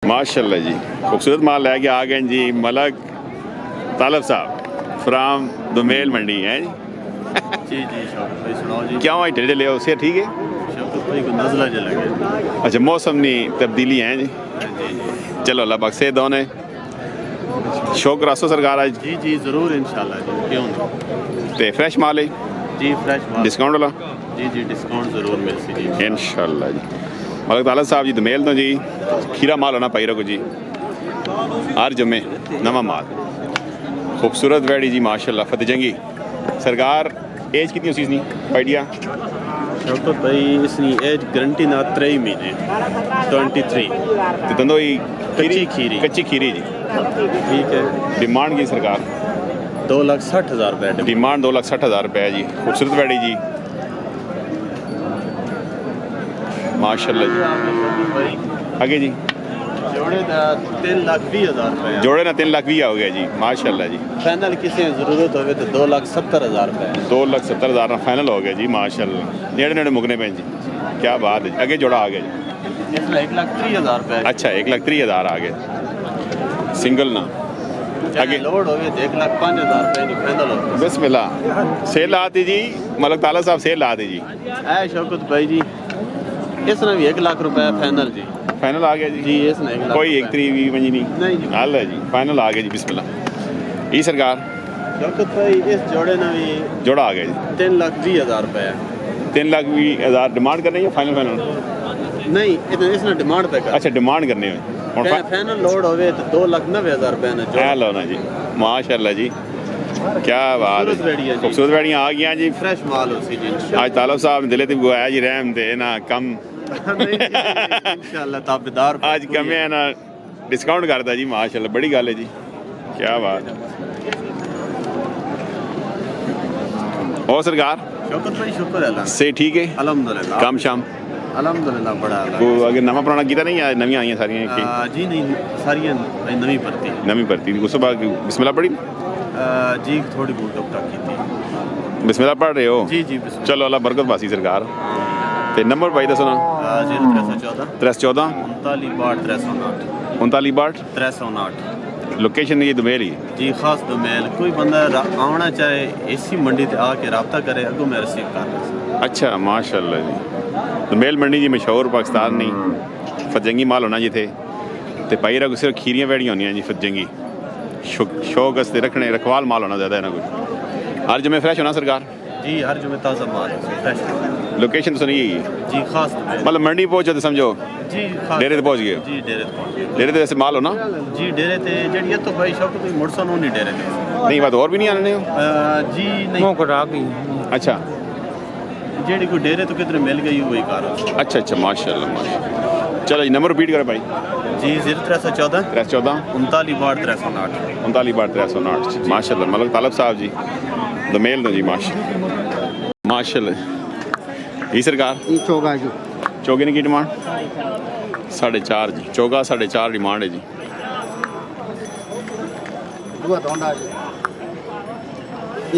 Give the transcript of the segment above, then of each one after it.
माशाल्लाह जी, खूबसूरत माल लेके आ गए जी मलक तालब साहब फ्राम दुमेल मंडी है जी जी शौकत भाई सुनाओ जी। क्या वहाँ टेढ़े ले उसे ठीक है। शौकत भाई को नज़ला चला गया। अच्छा मौसम नी तब्दीली है जी। चलो अल्लाह पाक से दोने शौक रासो सरकार आज जी जी ज़रूर इंशाल्लाह जी, क्यों नहीं। ते फ्रेश माल है जी फ्रेश माल डिस्काउंट वाला जी जी डिस्काउंट ज़रूर मिल सी जी इंशाल्लाह जी। मलक तालब साहब जी दुमेल तो जी खीरा माल होना पाई रखो जी हर जुम्मे नवा माल खूबसूरत वैड़ी जी माशाल्लाह फतेहजंगी सरकार एज कितनी उसी नहीं आइडिया। शौकत भाई इसकी एज गारंटी ना 3 महीने 23 तो तंदो ही कच्ची खीरी कच्ची खीरी जी ठीक है। डिमांड की सरकार 2,60,000 रुपये डिमांड 2,60,000 रुपये जी खूबसूरत वैड़ी जी माशाल्लाह जी। आगे जी जोड़े का 3,20,000 रुपये जोड़े ना 3,20,000 हो गया जी माशाल्लाह जी। फाइनल किसी ज़रूरत हो तो 2,70,000 रुपये 2,70,000 फाइनल हो गया जी माशाल्लाह नेड़े नेड़े मुकने पे जी क्या बात है। आगे जोड़ा आ गया जी इसमें 1,30,000 रुपये। अच्छा 1,30,000 आ गया सिंगल ना आगे लोड हो गए 1,05,000 रुपये की फाइनल हो गई। बिस्मिल्लाह सेल आती जी मलक ताला साहब सेल आती जी है शौकत भाई जी इसने भी 1,00,000 रुपये फाइनल जी फाइनल आ गया जी इसने 1,00,000 कोई एक तरी भी मंजी नहीं नहीं जी हाल है जी फाइनल आ गया जी बिस्मिल्लाह ई सरकार शौकत भाई इस जोड़े ने भी जोड़ा आ गया जी 3,20,000 रुपये 3,20,000 डिमांड कर रही है फाइनल फाइनल नहीं इसने डिमांड पे कर अच्छा डिमांड करने में फाइनल लोड हो गए तो 2,90,000 रुपये ने जोड़ा लो ना जी माशाल्लाह जी क्या बात है खूबसूरत वैड़ियाँ आ गई जी फ्रेश माल हो सी जी आज तालब साहब ने दिले तो गुआया जी रहम दे ना कम इंशाल्लाह ताबेदार आज कम है ना डिस्काउंट करता जी माशाल्लाह बड़ी गल है जी क्या बात है। और सरकार शौकत भाई शुक्र है अल्लाह से ठीक है अल्हम्दुलिल्लाह काम शाम अल्हम्दुलिल्लाह बड़ा को अगर नवा पुराना किया नहीं या नवी आई सारी जी नहीं सारी नवी भर्ती नवी भर्ती उस बाद बिस्मिल्लाह पढ़ी जी थोड़ी बहुत अब तक की थी बिस्मिल्लाह पढ़ रहे हो जी जी बिस्मिल्लाह। चलो अल्लाह बरकत बासी सरकार ते नंबर भाई दसो ना 0314 314 39 39 309 लोकेशन ये दुमेल ही जी खास दोमेल कोई बंदा आना चाहे इसी मंडी से आके रब्ता करे अगो मैं रिसीव कर अच्छा माशाल्लाह जी दुमेल मंडी जी मशहूर पाकिस्तान नहीं फतजंगी माल होना जी थे ते पाई रख सिर्फ खीरियाँ वैड़ियाँ होनी जी फतजंगी शौक वास्ते रखने रखवाल माल होना ज़्यादा है ना कुछ हर जमे फ्रेश होना सरकार जी हर जुमे ताज़ा माल फ्रेश लोकेशन तो नहीं है जी खास मतलब मंडी पहुंचो तो समझो जी डेरे ते पहुंच गए जी डेरे ते पहुंच गए डेरे ते ऐसे माल हो ना जी डेरे ते जड़ी तो भाई शौक कोई मुड़सा नो नहीं डेरे ते नहीं बात और भी नहीं आने हो जी नहीं को आ गई अच्छा जेडी को डेरे तो किधर मिल गई वही कार अच्छा अच्छा माशाल्लाह माशाल्लाह चलो जी नंबर रिपीट करो भाई जी 0314 314 39 309 39 309 माशाल्लाह मलक तालब साहब जी दमेल दो जी माशाल्लाह माशाल्लाह ये सरकार चौगा जी चौगे ने की डिमांड 4.5 जी चौगा 4.5 डिमांड है जी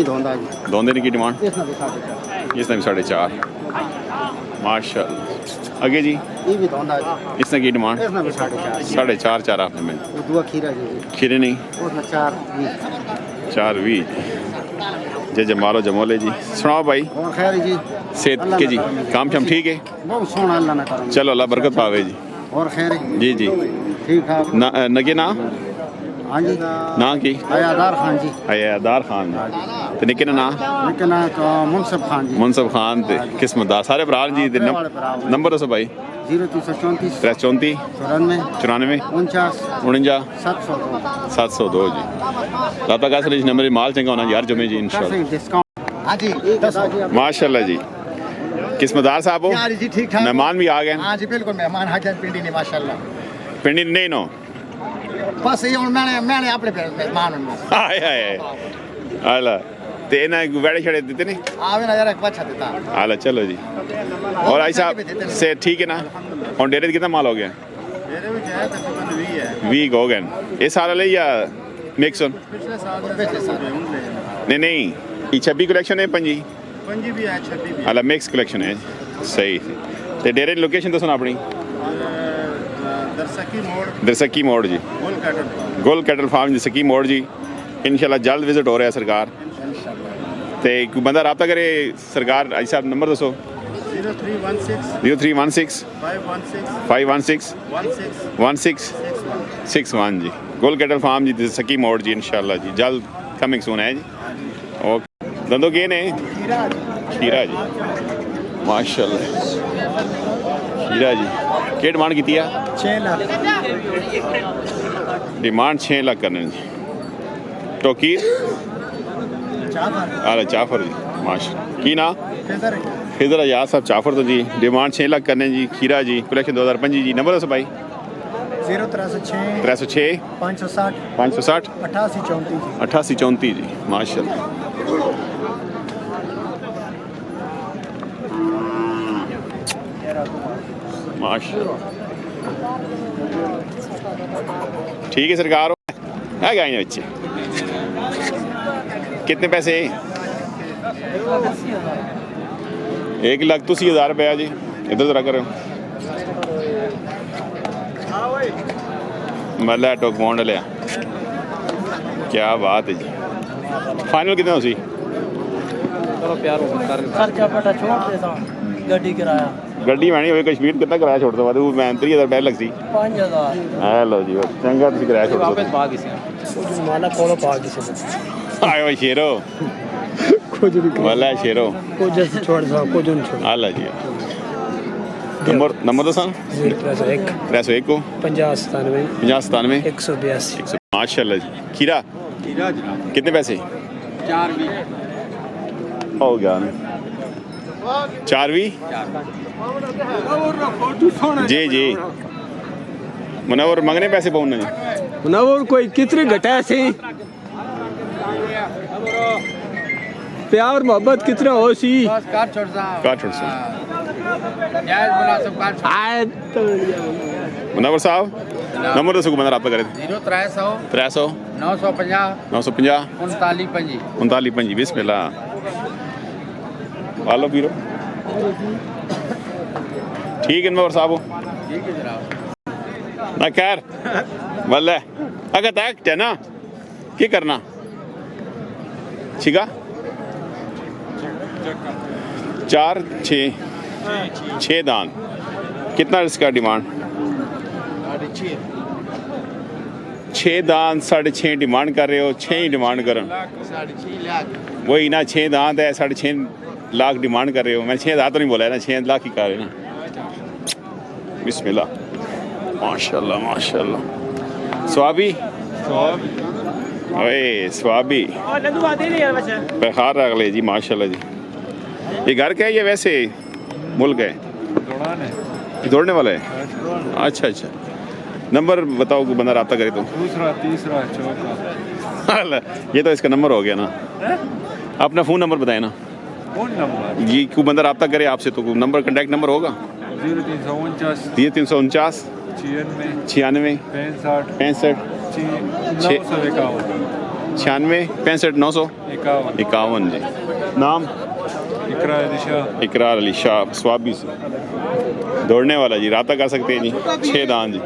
दोंदे ने की डिमांड इसने भी 4.5 माशाल्लाह आगे जी इसने की डिमांड 4.5 4 आपने में खीरे नहीं 4.20 जे मारो जमोले जी सुनाओ भाई खैर जी सेहत के जी काम शाम ठीक है बहुत सोना अल्लाह ना करे चलो अल्लाह बरकत पावे जी और खैर जी जी ठीक ठाक ना नगे ना हाँ जी ना की हयादार खान जी हयादार खान ते निके ना लेकिन मुनसब खान जी मुनसब खान ते किस्मतदार सारे भरा जी ते नंबर दसो भाई 0334 334 94 94 49 49 702 702 जी लाता का सर नंबर माल चंगा होना यार जुमे जी इंशाल्लाह डिस्काउंट हाँ जी माशाल्लाह जी किस्मतदार साहब हो जी ठीक ठाक मेहमान भी आ गए हाँ जी बिल्कुल मेहमान आ गए पिंडी ने माशाल्लाह पिंडी नहीं नो बस ये मैंने अपने मेहमान हाय हाय आला ते ना वेड़े छड़े देते नहीं आवे ना जरा अच्छा देता आला चलो जी और आई साहब से ठीक है ना और डेरे कितना माल हो गया डेरे में जाए तकरीबन 20 है वीक हो गए ये सारा ले या मिक्स पिछले साल नहीं नहीं ये 26 कलेक्शन है पंजी भी है 26 भी अला मिक्स कलेक्शन है सही ते डेरे लोकेशन तो सुना अपनी दरसकी मोड़ जी, गुल कैटल फार्म दरसकी मोड़ जी। इंशाल्लाह जल्द विजिट हो रहा है सरकार। तो कोई बंदा रब्ता करे सरकार अजी साहब नंबर दसो। 0316 516 1661 जी। गुल कैटल फार्म जी दरसकी मोड़ जी। इंशाल्लाह जी जल्द कमिंग सून है जी। ओके दंदो के ने खीरा जी माशाल्लाह। खीरा जी के डिमांड की 6 लाख डिमांड 6 लाख करने जी। टोकीर आला चाफर जी माशा की ना खिजर अजाज साहब चाफर तो जी डिमांड 6 लाख करने जी। खीरा जी कलेक्शन 2025 जी। नंबर दसो भाई। 0306 560 88 34 जी माशाल्लाह। माशाल्लाह ठीक है सरकार है गाय बच्चे कितने पैसे 1,80,000 रुपया जी। इधर जरा करो मल्ला टोक मोड़ लिया क्या बात है जी। फाइनल कितने उसी गड्डी मैनी हो कश्मीर कितना किराया छोड़ दो वो मैं 30,000 रुपया लग सी 5000 लो जी चंगा तुम किराया छोड़ दो आयो शेरो वाला शेरो आला जी। नंबर दसा 301 को 50 97 182 माशाल्लाह जी। खीरा कितने पैसे 420 हो गया ना 420 जी जी। मुनव्वर मंगने पैसे पाऊँ जी मुनव्वर कोई कितने घटा से प्यार मोहब्बत कितना हो सी काट छोड़ सा मुनव्वर साहब नंबर दसो बंदा रब्ता करे 0300 950 39 5 बिस्मिल्लाह वालो पीरो ठीक है नंबर साहब ना खैर वल्ले अगर तक ना क्या करना छिगा 4 6 दान कितना इसका डिमांड 6 दान 6.5 डिमांड कर रहे हो 6 ही डिमांड करो वही ना 6 दांत है 6.5 लाख डिमांड कर रहे हो। मैंने 6 दांत तो नहीं बोला है ना 6 लाख ही कर रहे ना। बिस्मिल्लाह माशाल्लाह माशाल्लाह स्वाबी ओए स्वाबी बेखार अगले जी माशाल्लाह जी। ये घर का है या वैसे मुल्क है दौड़ने वाला है अच्छा अच्छा। नंबर बताओ कि बंदा रब्ता करे तो दूसरा तीसरा चौथा ये तो इसका नंबर हो गया ना। अपना फ़ोन नंबर बताए ना फोन नंबर जी कोई बंदा रब्ता करे आपसे तो नंबर कॉन्टैक्ट नंबर होगा 0349 349 96 65 96 65 951 जी। नाम इकरार अली शाह स्वाबी से दौड़ने वाला जी रब्ता कर सकते हैं जी 6 दान जी।